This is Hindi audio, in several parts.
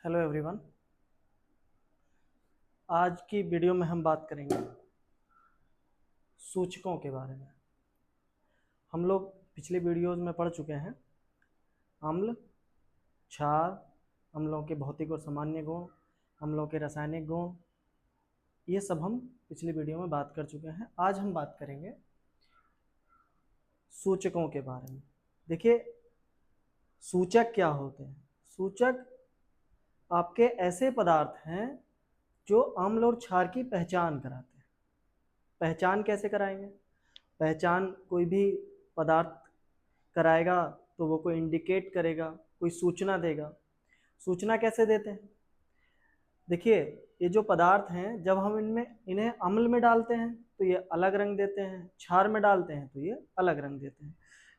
Hello everyone. आज की वीडियो में हम बात करेंगे सूचकों के बारे में। हम लोग पिछले वीडियोज़ में पढ़ चुके हैं अम्ल, क्षार, अम्लों के भौतिक और सामान्य गुण, अम्लों के रासायनिक गुण, ये सब हम पिछली वीडियो में बात कर चुके हैं। आज हम बात करेंगे सूचकों के बारे में। देखिए, सूचक क्या होते हैं? सूचक आपके ऐसे पदार्थ हैं जो अम्ल और क्षार की पहचान कराते हैं। पहचान कैसे कराएंगे? पहचान कोई भी पदार्थ कराएगा तो वो कोई इंडिकेट करेगा, कोई सूचना देगा। सूचना कैसे देते हैं? देखिए, ये जो पदार्थ हैं जब हम इन्हें अम्ल में डालते हैं तो ये अलग रंग देते हैं, क्षार में डालते हैं तो ये अलग रंग देते हैं।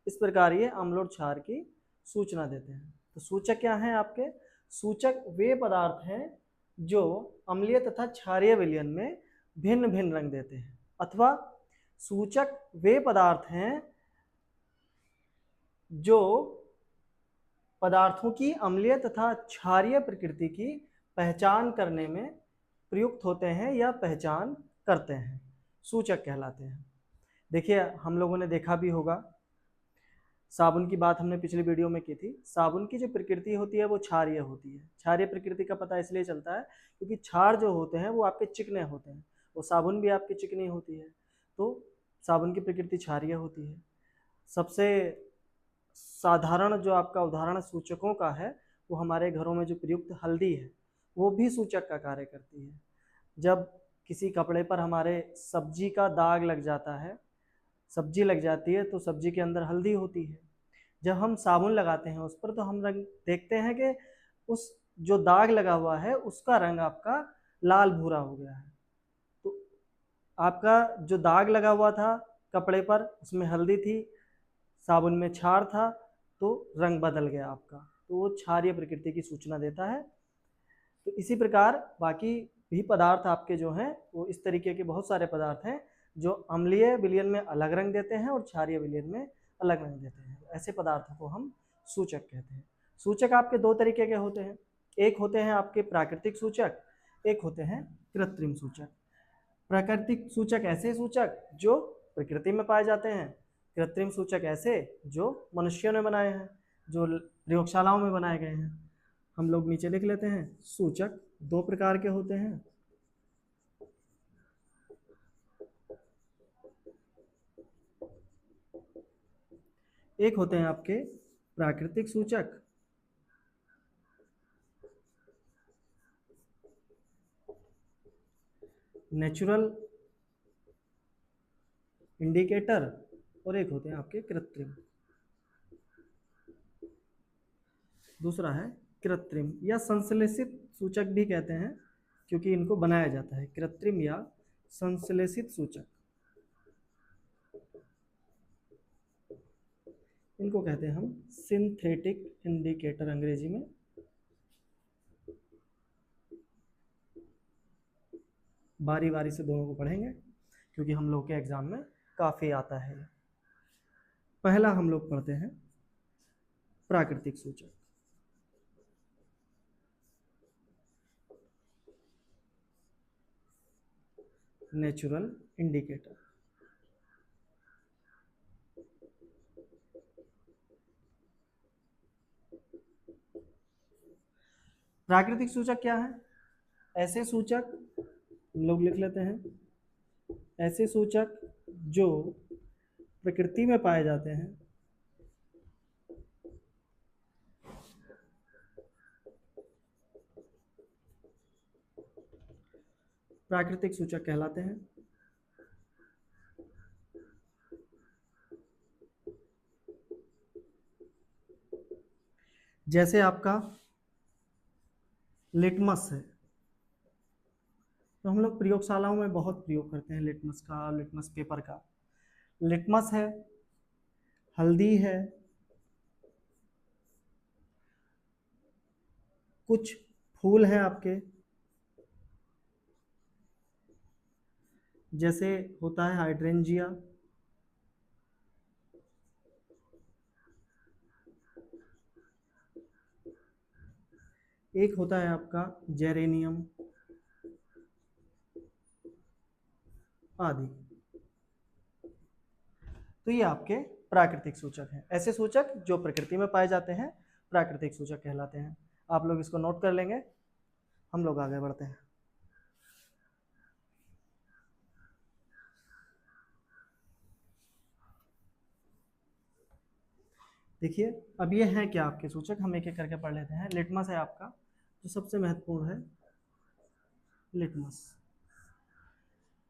इस प्रकार ये अम्ल और क्षार की सूचना देते हैं। तो सूचक क्या हैं आपके? सूचक वे पदार्थ हैं जो अम्लीय तथा क्षारीय विलयन में भिन्न भिन्न रंग देते हैं, अथवा सूचक वे पदार्थ हैं जो पदार्थों की अम्लीय तथा क्षारीय प्रकृति की पहचान करने में प्रयुक्त होते हैं या पहचान करते हैं, सूचक कहलाते हैं। देखिए, हम लोगों ने देखा भी होगा, साबुन की बात हमने पिछली वीडियो में की थी। साबुन की जो प्रकृति होती है वो क्षारीय होती है। क्षारीय प्रकृति का पता इसलिए चलता है क्योंकि क्षार जो होते हैं वो आपके चिकने होते हैं, वो साबुन भी आपकी चिकनी होती है, तो साबुन की प्रकृति क्षारीय होती है। सबसे साधारण जो आपका उदाहरण सूचकों का है वो हमारे घरों में जो प्रयुक्त हल्दी है वो भी सूचक का कार्य करती है। जब किसी कपड़े पर हमारे सब्जी का दाग लग जाता है, सब्जी लग जाती है, तो सब्जी के अंदर हल्दी होती है। जब हम साबुन लगाते हैं उस पर तो हम रंग देखते हैं कि उस जो दाग लगा हुआ है उसका रंग आपका लाल भूरा हो गया है। तो आपका जो दाग लगा हुआ था कपड़े पर उसमें हल्दी थी, साबुन में क्षार था, तो रंग बदल गया आपका, तो वो क्षारीय प्रकृति की सूचना देता है। तो इसी प्रकार बाकी भी पदार्थ आपके जो हैं वो इस तरीके के बहुत सारे पदार्थ हैं जो अम्लीय विलयन में अलग रंग देते हैं और क्षारीय विलयन में अलग रंग देते हैं। ऐसे पदार्थों को हम सूचक कहते हैं। सूचक आपके दो तरीके के होते हैं, एक होते हैं आपके प्राकृतिक सूचक, एक होते हैं कृत्रिम सूचक। प्राकृतिक सूचक ऐसे सूचक जो प्रकृति में पाए जाते हैं, कृत्रिम सूचक ऐसे जो मनुष्यों ने बनाए हैं, जो प्रयोगशालाओं में बनाए गए हैं। हम लोग नीचे लिख लेते हैं। सूचक दो प्रकार के होते हैं, एक होते हैं आपके प्राकृतिक सूचक, नेचुरल इंडिकेटर, और एक होते हैं आपके कृत्रिम। दूसरा है कृत्रिम या संश्लेषित सूचक भी कहते हैं क्योंकि इनको बनाया जाता है। कृत्रिम या संश्लेषित सूचक, इनको कहते हैं हम सिंथेटिक इंडिकेटर अंग्रेजी में। बारी बारी से दोनों को पढ़ेंगे क्योंकि हम लोग के एग्जाम में काफ़ी आता है। पहला हम लोग पढ़ते हैं प्राकृतिक सूचक। Natural indicator. प्राकृतिक सूचक क्या है? ऐसे सूचक, हम लोग लिख लेते हैं, ऐसे सूचक जो प्रकृति में पाए जाते हैं, प्राकृतिक सूचक कहलाते हैं। जैसे आपका लिटमस है, तो हम लोग प्रयोगशालाओं में बहुत प्रयोग करते हैं लिटमस का, लिटमस पेपर का। लिटमस है, हल्दी है, कुछ फूल हैं आपके, जैसे होता है हाइड्रेंजिया, एक होता है आपका जेरेनियम आदि। तो ये आपके प्राकृतिक सूचक हैं। ऐसे सूचक जो प्रकृति में पाए जाते हैं प्राकृतिक सूचक कहलाते हैं। आप लोग इसको नोट कर लेंगे। हम लोग आगे बढ़ते हैं। देखिए अब ये है क्या आपके सूचक, हम एक एक करके पढ़ लेते हैं। लिटमस है आपका जो सबसे महत्वपूर्ण है। लिटमस,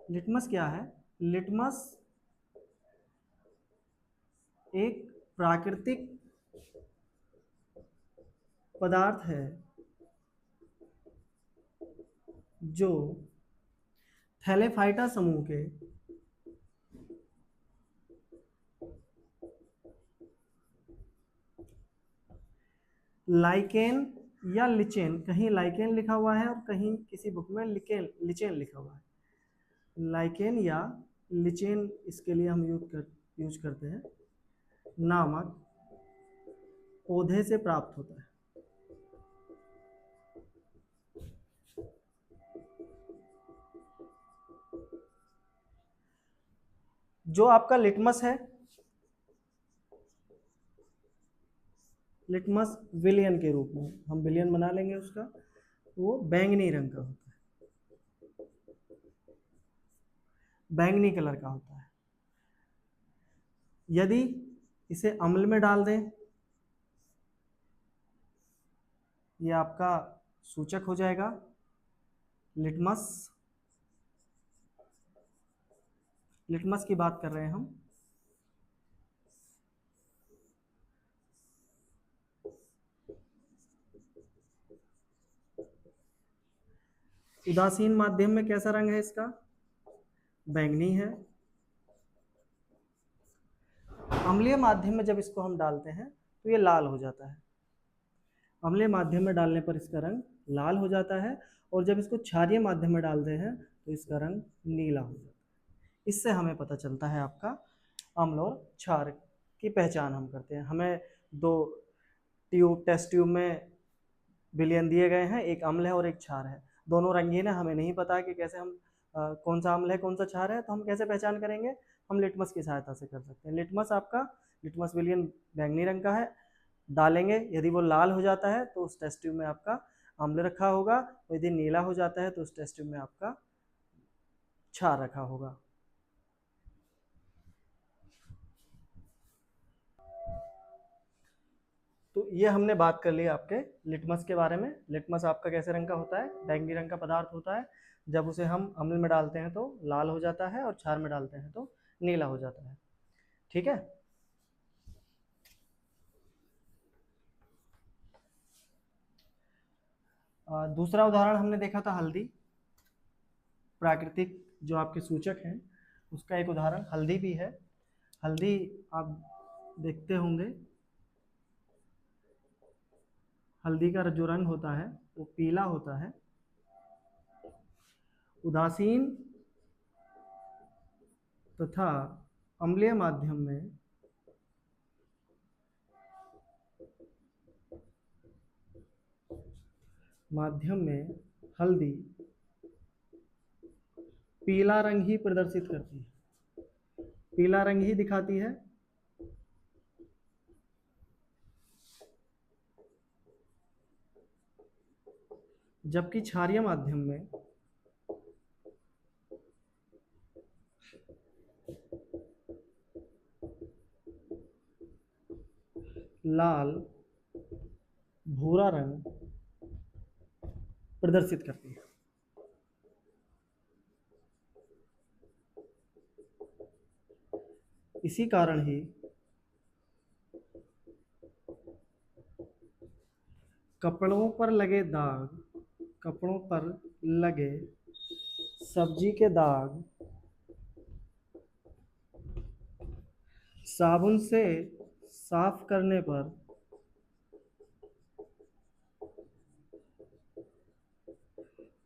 लिटमस क्या है? लिटमस एक प्राकृतिक पदार्थ है जो थैलेफाइटा समूह के लाइकेन या लिचेन, कहीं लाइकेन लिखा हुआ है और कहीं किसी बुक में लिचेन लिखा हुआ है। लाइकेन या लिचेन इसके लिए हम यूज करते हैं, नामक पौधे से प्राप्त होता है। जो आपका लिटमस है, लिटमस विलियन के रूप में हम विलियन बना लेंगे उसका, वो बैंगनी रंग का होता है, बैंगनी कलर का होता है। यदि इसे अम्ल में डाल दें, ये आपका सूचक हो जाएगा लिटमस। लिटमस की बात कर रहे हैं हम। उदासीन माध्यम में कैसा रंग है इसका? बैंगनी है। अम्लीय माध्यम में जब इसको हम डालते हैं तो ये लाल हो जाता है। अम्लीय माध्यम में डालने पर इसका रंग लाल हो जाता है, और जब इसको क्षारीय माध्यम में डालते हैं तो इसका रंग नीला हो जाता है। इससे हमें पता चलता है आपका अम्ल और क्षार की पहचान हम करते हैं। हमें दो टेस्ट ट्यूब में विलयन दिए गए हैं, एक अम्ल है और एक क्षार है। दोनों रंगीन है, हमें नहीं पता कि कैसे हम कौन सा अम्ल है कौन सा क्षार है, तो हम कैसे पहचान करेंगे? हम लिटमस की सहायता से कर सकते हैं। लिटमस आपका, लिटमस विलियन बैंगनी रंग का है, डालेंगे यदि वो लाल हो जाता है तो उस टेस्ट ट्यूब में आपका अम्ल रखा होगा, और यदि नीला हो जाता है तो उस टेस्ट ट्यूब में आपका क्षार रखा होगा। तो ये हमने बात कर ली आपके लिटमस के बारे में। लिटमस आपका कैसे रंग का होता है? बैंगनी रंग का पदार्थ होता है। जब उसे हम अम्ल में डालते हैं तो लाल हो जाता है, और क्षार में डालते हैं तो नीला हो जाता है। ठीक है। दूसरा उदाहरण हमने देखा था हल्दी। प्राकृतिक जो आपके सूचक हैं उसका एक उदाहरण हल्दी भी है। हल्दी आप देखते होंगे, हल्दी का जो रंग होता है वो पीला होता है। उदासीन तथा अम्लीय माध्यम में हल्दी पीला रंग ही प्रदर्शित करती है, पीला रंग ही दिखाती है। जबकि क्षारीय माध्यम में लाल भूरा रंग प्रदर्शित करती है। इसी कारण ही कपड़ों पर लगे दाग, कपड़ों पर लगे सब्जी के दाग साबुन से साफ करने पर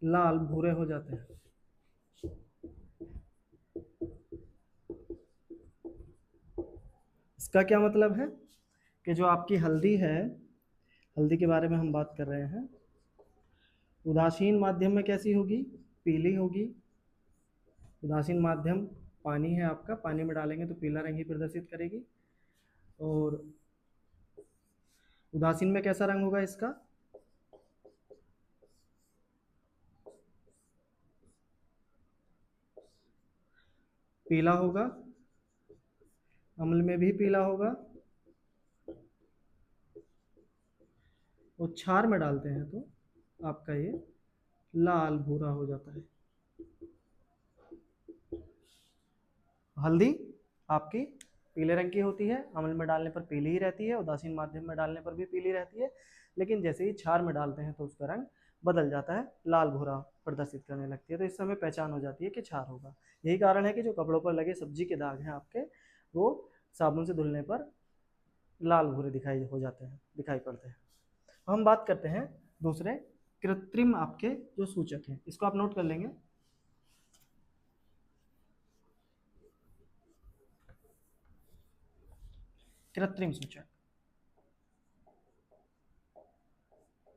लाल भूरे हो जाते हैं। इसका क्या मतलब है कि जो आपकी हल्दी है, हल्दी के बारे में हम बात कर रहे हैं, उदासीन माध्यम में कैसी होगी? पीली होगी। उदासीन माध्यम पानी है आपका, पानी में डालेंगे तो पीला रंग ही प्रदर्शित करेगी। और उदासीन में कैसा रंग होगा इसका? पीला होगा। अम्ल में भी पीला होगा। और क्षार में डालते हैं तो आपका ये लाल भूरा हो जाता है। हल्दी आपकी पीले रंग की होती है, अम्ल में डालने पर पीली ही रहती है, उदासीन माध्यम में डालने पर भी पीली रहती है, लेकिन जैसे ही क्षार में डालते हैं तो उसका रंग बदल जाता है, लाल भूरा प्रदर्शित करने लगती है। तो इससे हमें पहचान हो जाती है कि क्षार होगा। यही कारण है कि जो कपड़ों पर लगे सब्जी के दाग हैं आपके, वो साबुन से धुलने पर लाल भूरे दिखाई पड़ते हैं। हम बात करते हैं दूसरे कृत्रिम आपके जो सूचक हैं, इसको आप नोट कर लेंगे। कृत्रिम सूचक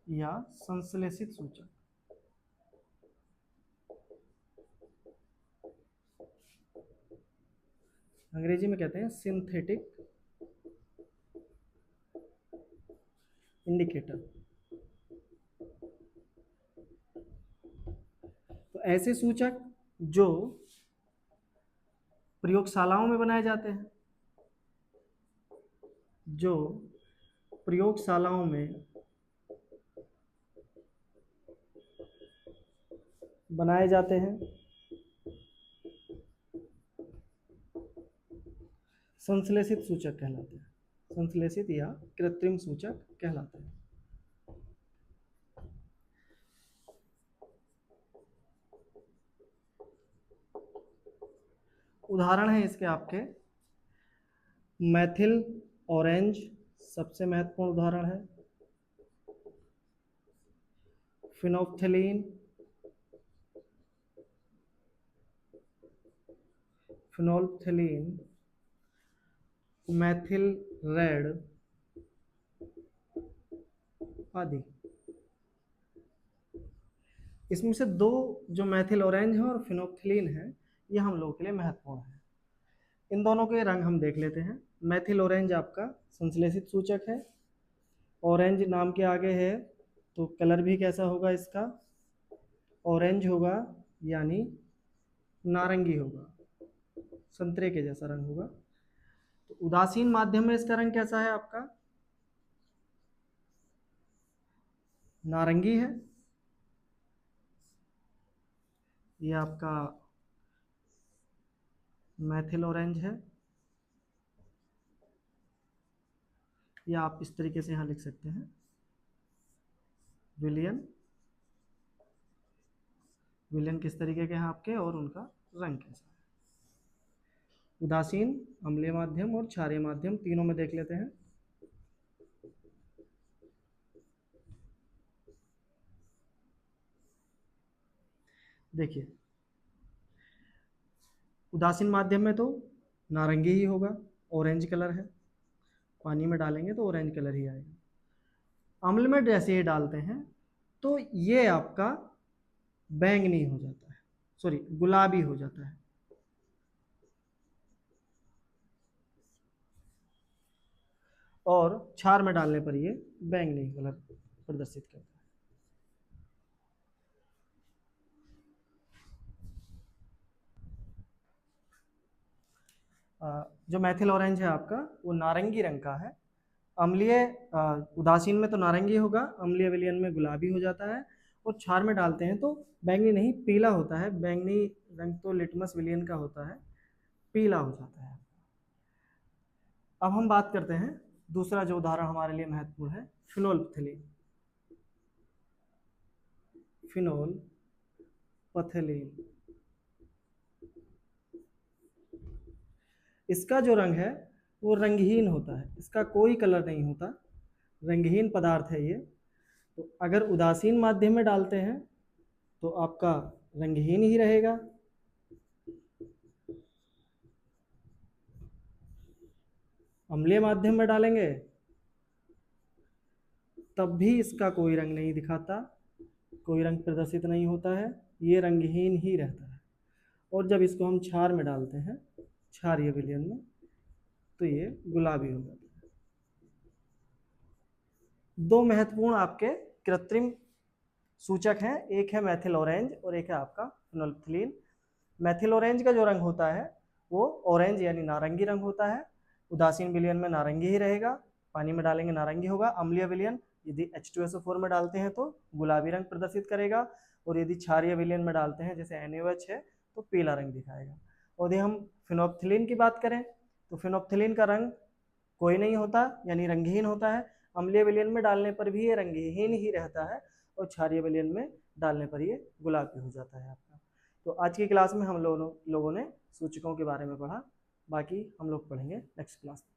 या संश्लेषित सूचक। अंग्रेजी में कहते हैं सिंथेटिक इंडिकेटर। तो ऐसे सूचक जो प्रयोगशालाओं में बनाए जाते हैं, जो प्रयोगशालाओं में बनाए जाते हैं, संश्लेषित सूचक कहलाते हैं। संश्लेषित या कृत्रिम सूचक कहलाते हैं। उदाहरण है इसके आपके मैथिल ऑरेंज सबसे महत्वपूर्ण उदाहरण है। फिनोल्फ्थेलीन, मैथिल रेड आदि। इसमें से दो जो मैथिल ऑरेंज है और फिनोल्फ्थेलीन है, ये हम लोगों के लिए महत्वपूर्ण है। इन दोनों के रंग हम देख लेते हैं। मैथिल ऑरेंज आपका संश्लेषित सूचक है। ऑरेंज नाम के आगे है तो कलर भी कैसा होगा इसका? ऑरेंज होगा, यानी नारंगी होगा, संतरे के जैसा रंग होगा। तो उदासीन माध्यम में इसका रंग कैसा है आपका? नारंगी है। ये आपका मैथिल ऑरेंज है, या आप इस तरीके से यहाँ लिख सकते हैं विलियन। विलियन किस तरीके के हैं आपके और उनका रंग कैसा है? उदासीन, अम्लीय माध्यम और क्षारीय माध्यम तीनों में देख लेते हैं। देखिए, उदासीन माध्यम में तो नारंगी ही होगा, ऑरेंज कलर है, पानी में डालेंगे तो ऑरेंज कलर ही आएगा। अम्ल में जैसे ही डालते हैं तो ये आपका बैंगनी हो जाता है, सॉरी गुलाबी हो जाता है। और क्षार में डालने पर ये बैंगनी कलर प्रदर्शित करता है। जो मैथिल ऑरेंज है आपका वो नारंगी रंग का है। अम्लीय उदासीन में तो नारंगी होगा, अम्लीय विलयन में गुलाबी हो जाता है, और क्षार में डालते हैं तो बैंगनी नहीं पीला होता है। बैंगनी रंग तो लिटमस विलयन का होता है, पीला हो जाता है। अब हम बात करते हैं दूसरा जो उदाहरण हमारे लिए महत्वपूर्ण है, फिनोल्फ्थेलीन। फिनोल्फ्थेलीन इसका जो रंग है वो रंगहीन होता है, इसका कोई कलर नहीं होता, रंगहीन पदार्थ है ये। तो अगर उदासीन माध्यम में डालते हैं तो आपका रंगहीन ही रहेगा। अम्लीय माध्यम में डालेंगे तब भी इसका कोई रंग नहीं दिखाता, कोई रंग प्रदर्शित नहीं होता है, ये रंगहीन ही रहता है। और जब इसको हम क्षार में डालते हैं, क्षारीय विलयन में, तो ये गुलाबी हो जाता है। दो महत्वपूर्ण आपके कृत्रिम सूचक हैं, एक है मैथिल ऑरेंज और एक है आपका फिनोल्फ्थलीन। मैथिल ऑरेंज का जो रंग होता है वो ऑरेंज यानी नारंगी रंग होता है। उदासीन विलयन में नारंगी ही रहेगा, पानी में डालेंगे नारंगी होगा। अम्लीय विलयन यदि H2SO4 में डालते हैं तो गुलाबी रंग प्रदर्शित करेगा, और यदि क्षारीय विलयन में डालते हैं जैसे NaOH है तो पीला रंग दिखाएगा। और यदि हम फिनोल्फ्थलीन की बात करें तो फिनोल्फ्थलीन का रंग कोई नहीं होता यानी रंगहीन होता है। अम्लीय विलयन में डालने पर भी ये रंगहीन ही रहता है, और क्षारीय विलयन में डालने पर ये गुलाबी हो जाता है आपका। तो आज की क्लास में हम लोगों ने सूचकों के बारे में पढ़ा, बाकी हम लोग पढ़ेंगे नेक्स्ट क्लास में।